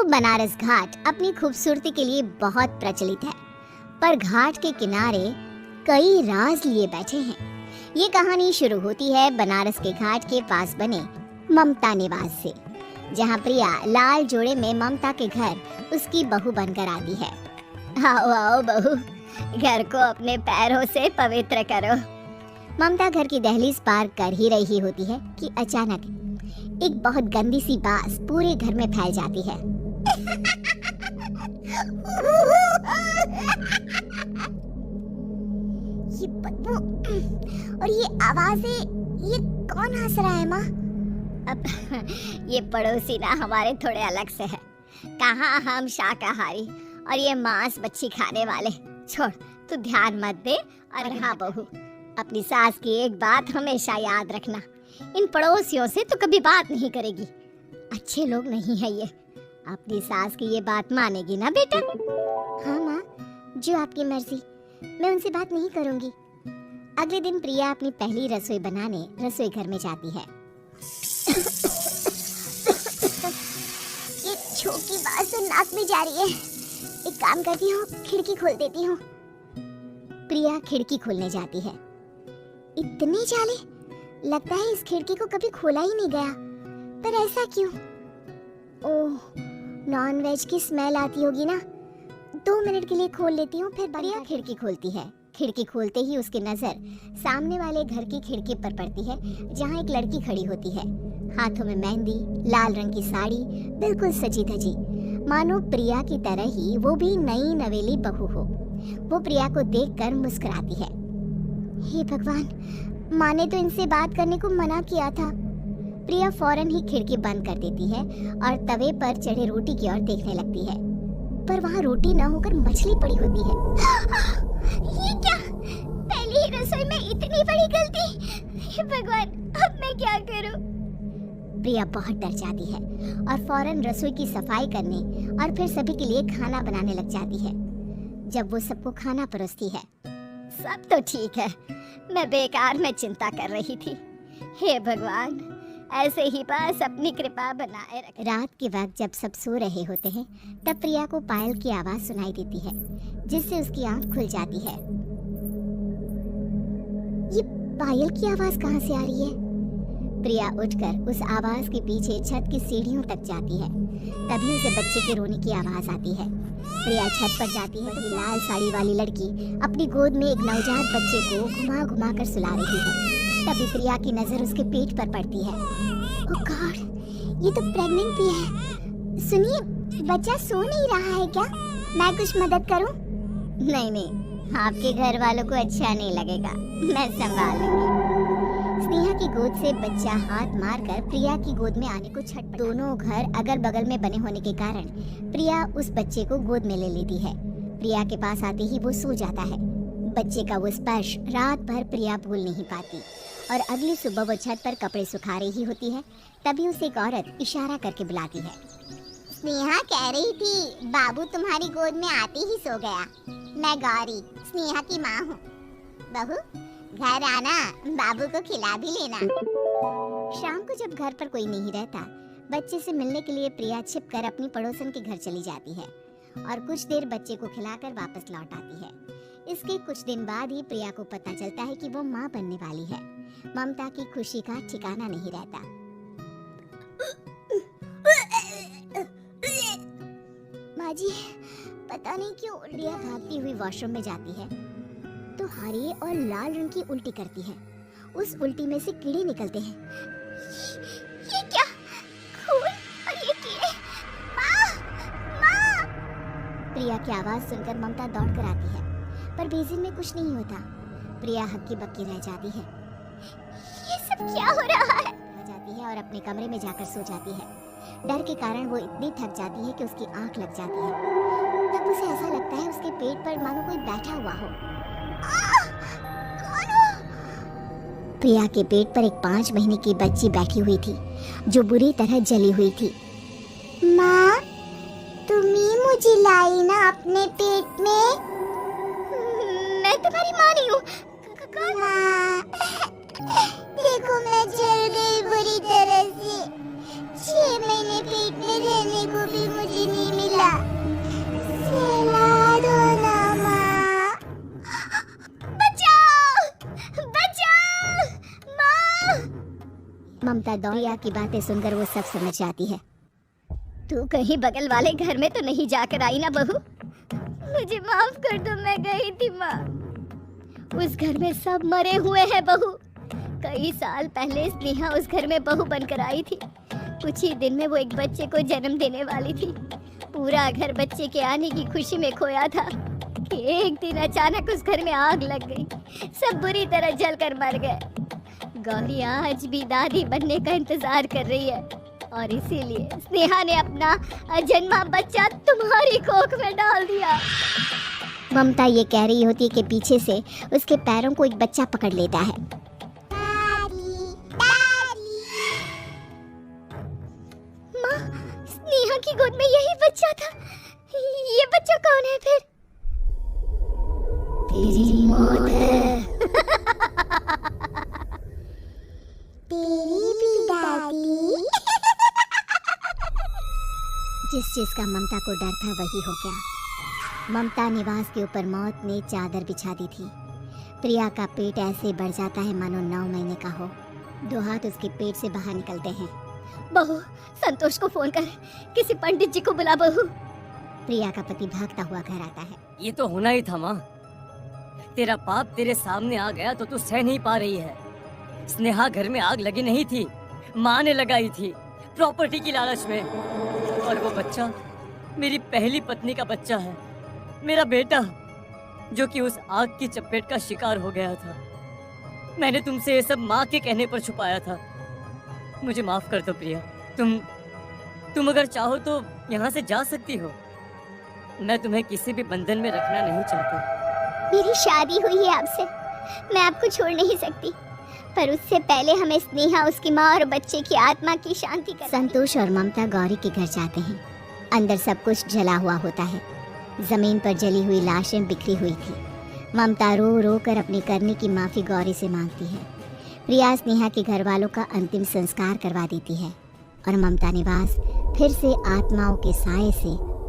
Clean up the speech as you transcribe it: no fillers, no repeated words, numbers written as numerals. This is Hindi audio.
बनारस घाट अपनी खूबसूरती के लिए बहुत प्रचलित है, पर घाट के किनारे कई राज लिए बैठे हैं। ये कहानी शुरू होती है बनारस के घाट के पास बने ममता निवास से, जहाँ प्रिया लाल जोड़े में ममता के घर उसकी बहू बनकर आती है। आओ आओ बहू, घर को अपने पैरों से पवित्र करो। ममता घर की दहलीज पार कर ही रही होती है कि अचानक एक बहुत गंदी सी बास पूरे घर में फैल जाती है। ये बदबू और ये आवाजें, ये कौन हंस रहा है माँ? अब ये पड़ोसी ना हमारे थोड़े अलग से है। कहाँ हम शाकाहारी और ये मांस मच्छी खाने वाले। छोड़, तू ध्यान मत दे। और हाँ बहू, अपनी सास की एक बात हमेशा याद रखना, इन पड़ोसियों से तो कभी बात नहीं करेगी। अच्छे लोग नहीं है ये। अपनी सास की ये बात मानेगी ना बेटा? हाँ माँ, जो आपकी मर्जी, मैं उनसे बात नहीं करूंगी। अगले दिन प्रिया अपनी पहली रसोई बनाने रसोई घर में जाती है। ये छोटी बात तो नाक में जा रही है। एक काम करती हूँ, खिड़की खोल देती हूँ। प्रिया खिड़की खोलने जाती है। इतने जाले, लगता है इस खिड़की को कभी खोला ही नहीं गया। पर ऐसा क्यों? ओह, नॉनवेज की स्मेल आती होगी ना। 2 मिनट के लिए खोल लेती हूँ, फिर प्रिया खिड़की खोलती है। खिड़की खोलते ही उसकी नजर सामने वाले घर की खिड़की पर पड़ती है, जहाँ एक लड़की खड़ी होती है, हाथों में मेहंदी, लाल रंग की साड़ी, बिल्कुल सजी धजी, मानो प्रिया की तरह ही वो भी नई नवेली बहू हो। वो प्रिया को देखकर मुस्कुराती है। हे भगवान, माँ ने तो इनसे बात करने को मना किया था। प्रिया फौरन ही खिड़की बंद कर देती है और तवे पर चढ़े रोटी की ओर देखने लगती है, पर वहाँ रोटी न होकर मछली पड़ी होती है। ये क्या? पहली ही रसोई में इतनी बड़ी गलती! हे भगवान, अब मैं क्या करूं? प्रिया बहुत डर जाती है और फौरन रसोई की सफाई करने और फिर सभी के लिए खाना बनाने लग जाती है। जब वो सबको खाना परोसती है, सब तो ठीक है, मैं बेकार में चिंता कर रही थी। हे भगवान, ऐसे ही बस अपनी कृपा बनाए रख। रात के वक्त जब सब सो रहे होते हैं, तब प्रिया को पायल की आवाज सुनाई देती है, जिससे उसकी आंख खुल जाती है। ये पायल की आवाज कहाँ से आ रही है? प्रिया उठकर उस आवाज के पीछे छत की सीढ़ियों तक जाती है। तभी उसे बच्चे के रोने की आवाज आती है। प्रिया छत पर जाती है तो लाल साड़ी वाली लड़की अपनी गोद में एक नवजात बच्चे को घुमा घुमा कर सुला रही है। तभी प्रिया की नजर उसके पेट पर पड़ती है। ओह गॉड, ये तो प्रेग्नेंट भी है। सुनिए, बच्चा सो नहीं रहा है क्या? मैं कुछ मदद करूं? नहीं, आपके घर वालों को अच्छा नहीं लगेगा, मैं संभाल लूंगी। स्नेहा की गोद से बच्चा हाथ मारकर प्रिया की गोद में आने को छटपटा। दोनों घर अगल बगल में बने होने के कारण प्रिया उस बच्चे को गोद में ले लेती है। प्रिया के पास आते ही वो सो जाता है। बच्चे का वो स्पर्श रात भर प्रिया भूल नहीं पाती और अगली सुबह वो छत पर कपड़े सुखा रही होती है। तभी उसे एक औरत इशारा करके बुलाती है। स्नेहा कह रही थी, बाबू तुम्हारी गोद में आते ही सो गया। मैं गौरी, स्नेहा की माँ हूँ। बहू, घर आना, बाबू को खिला भी लेना। शाम को जब घर पर कोई नहीं रहता, बच्चे से मिलने के लिए प्रिया छिपकर अपनी पड़ोसन के घर चली जाती है और कुछ देर बच्चे को खिलाकर वापस लौट आती है। इसके कुछ दिन बाद ही प्रिया को पता चलता है कि वो माँ बनने वाली है। ममता की खुशी का ठिकाना नहीं रहता। माँ जी, पता नहीं क्यों प्रिया भागती हुई वॉशरूम में जाती है तो हरे और लाल रंग की उल्टी करती है। उस उल्टी में से कीड़े निकलते हैं। ये क्या? खून और ये कीड़े! माँ! माँ! प्रिया की आवाज सुनकर ममता दौड़कर आती है, पर बेसिन में कुछ नहीं होता। प्रिया हक्की बक्की रह जाती है। ये सब क्या हो रहा है? रह जाती है और अपने कमरे में जाकर सो जाती है। डर के कारण वो इतनी थक जाती है कि उसकी आंख लग जाती है। तब उसे ऐसा लगता है उसके पेट पर मानो कोई बैठा हुआ हो। प्रिया के पेट पर एक 5 महीने की बच्ची बैठी हुई थी, जो बुरी तरह जली हुई थी। माँ, तुम ही मुझे लाई ना अपने पेट में? मैं तुम्हारी माँ नहीं हूँ। माँ, देखो मैं जल गई बुरी तरह से। 6 महीने पेट में रहने को भी मुझे नहीं का दौर। प्रिया की बातें सुनकर वो सब समझ जाती है। तू कहीं बगल वाले घर में तो नहीं जाकर आई ना बहू? मुझे माफ कर दो, मैं गई थी माँ। उस घर में सब मरे हुए हैं बहू। कई साल पहले स्नेहा उस घर में बहू बनकर आई थी। कुछ ही दिन में वो एक बच्चे को जन्म देने वाली थी। पूरा घर बच्चे के आने की खुशी में खोया था कि एक दिन अचानक उस घर में आग लग गई। सब बुरी तरह जलकर मर गए। गौरी आज भी दादी बनने का इंतजार कर रही है और इसीलिए स्नेहा ने अपना अजन्मा बच्चा तुम्हारी कोख में डाल दिया। ममता ये कह रही होती है कि पीछे से उसके पैरों को एक बच्चा पकड़ लेता है। माँ, स्नेहा की गोद में यही बच्चा था। ये बच्चा कौन है फिर? तेरी मौत है। तेरी भी दादी। जिस चीज का ममता को डर था वही हो गया। ममता निवास के ऊपर मौत ने चादर बिछा दी थी। प्रिया का पेट ऐसे बढ़ जाता है मानो 9 महीने का हो। 2 हाथ उसके पेट से बाहर निकलते हैं। बहू, संतोष को फोन कर, किसी पंडित जी को बुला बहू। प्रिया का पति भागता हुआ घर आता है। ये तो होना ही था माँ। तेरा पाप तेरे सामने आ गया तो तू सह नहीं पा रही है। स्नेहा घर में आग लगी नहीं थी, माँ ने लगाई थी प्रॉपर्टी की लालच में। और वो बच्चा मेरी पहली पत्नी का बच्चा है, मेरा बेटा, जो कि उस आग की चपेट का शिकार हो गया था। मैंने तुमसे ये सब माँ के कहने पर छुपाया था। मुझे माफ कर दो प्रिया। तुम अगर चाहो तो यहाँ से जा सकती हो। मैं तुम्हें किसी भी बंधन में रखना नहीं चाहता। मेरी शादी हुई है आपसे, मैं आपको छोड़ नहीं सकती, पर उससे पहले हमें स्नेहा, उसकी माँ और बच्चे की आत्मा की शांति कर। संतोष और ममता गौरी के घर जाते हैं। अंदर सब कुछ जला हुआ होता है। जमीन पर जली हुई लाशें बिखरी हुई थी। ममता रो रो कर अपने करने की माफी गौरी से मांगती है। प्रिया स्नेहा के घर वालों का अंतिम संस्कार करवा देती है और ममता निवास फिर से आत्माओं के साए से